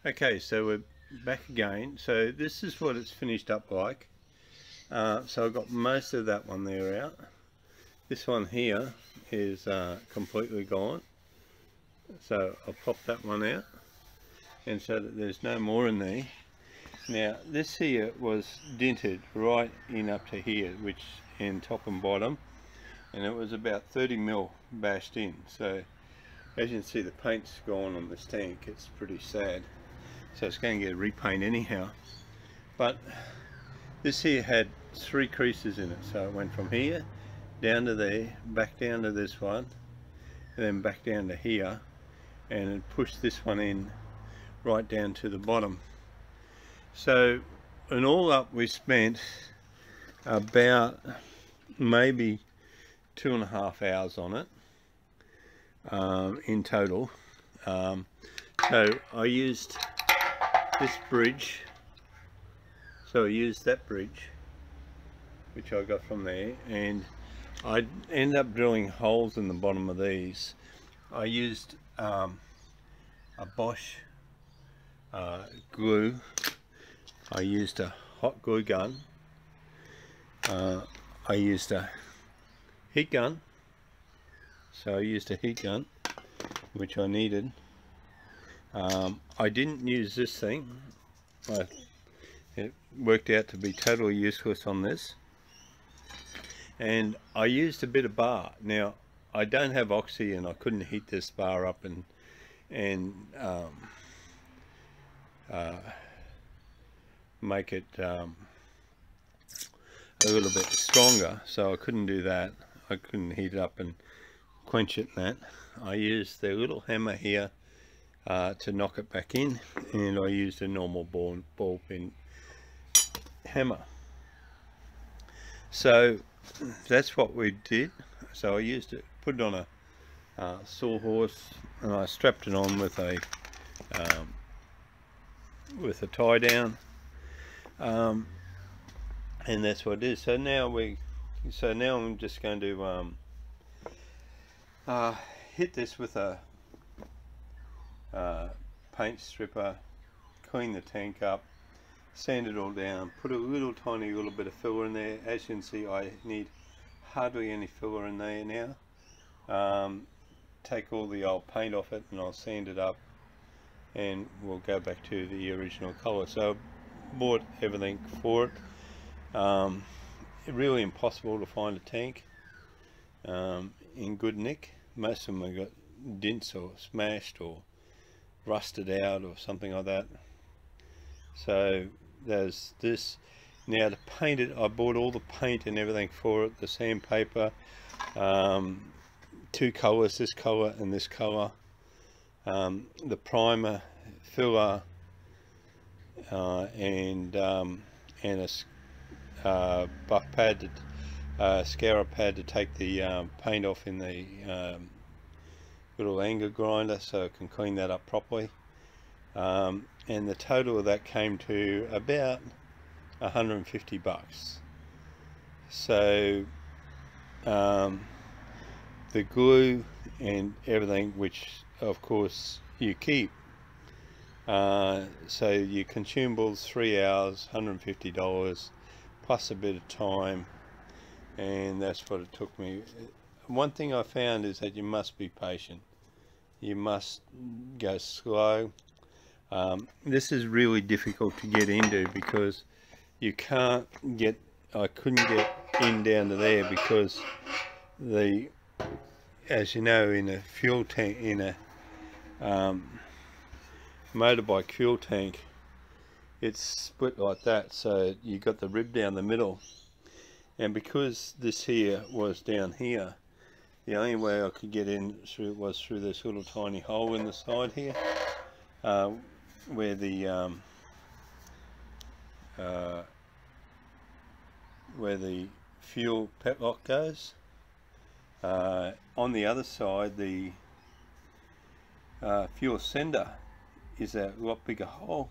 Okay, so we're back again. So this is what it's finished up like. So I've got most of that one there out. This one here is completely gone. So I'll pop that one out, and so that there's no more in there. Now this here was dented right in up to here, which in top and bottom, and it was about 30mm bashed in. So as you can see, the paint's gone on this tank. It's pretty sad. So it's going to get repaint anyhow. But this here had 3 creases in it, so it went from here down to there, back down to this one, and then back down to here, and it pushed this one in right down to the bottom. So in all up we spent about maybe 2.5 hours on it in total. So I used this bridge, so I used that bridge which I got from there, and I ended up drilling holes in the bottom of these. I used a Bosch glue. I used a hot glue gun. I used a heat gun, so I used a heat gun which I needed. I didn't use this thing. It worked out to be totally useless on this. And I used a bit of bar. Now I don't have oxy, and I couldn't heat this bar up and make it a little bit stronger, so I couldn't do that. I couldn't heat it up and quench it and that. I used the little hammer here to knock it back in, and I used a normal ball pin hammer. So that's what we did. So I used it, put it on a sawhorse, and I strapped it on with a tie down, and that's what it is. So now I'm just going to hit this with a paint stripper, clean the tank up, sand it all down, put a tiny little bit of filler in there. As you can see, I need hardly any filler in there now. Take all the old paint off it, and I'll sand it up, and we'll go back to the original colour. So I bought everything for it. Really impossible to find a tank in good nick. Most of them have got dents or smashed or rusted out or something like that. So there's this. Now to paint it, I bought all the paint and everything for it, the sandpaper, 2 colours, this colour and this colour, the primer, filler, and a buff pad, scourer pad to take the paint off in the little anger grinder, so I can clean that up properly. And the total of that came to about $150. So the glue and everything, which of course you keep, so your consumables, 3 hours, $150 plus a bit of time, and that's what it took me. One thing I found is that you must be patient. You must go slow. This is really difficult to get into because you can't get, I couldn't get in down to there because the, as you know, in a fuel tank, in a motorbike fuel tank, it's split like that, so you got the rib down the middle, and because this here was down here, the only way I could get in through was through this little tiny hole in the side here, where the fuel petlock goes. On the other side, the fuel sender is a lot bigger hole,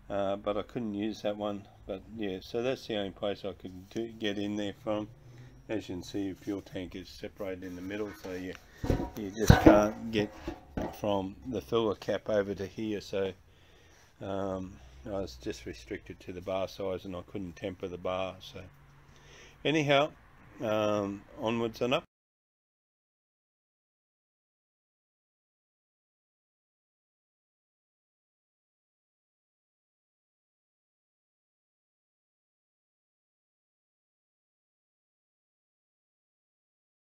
but I couldn't use that one. But yeah, so that's the only place I could get in there from. As you can see, your fuel tank is separated in the middle, so you just can't get from the filler cap over to here. So I was just restricted to the bar size and I couldn't temper the bar. So anyhow, onwards and up.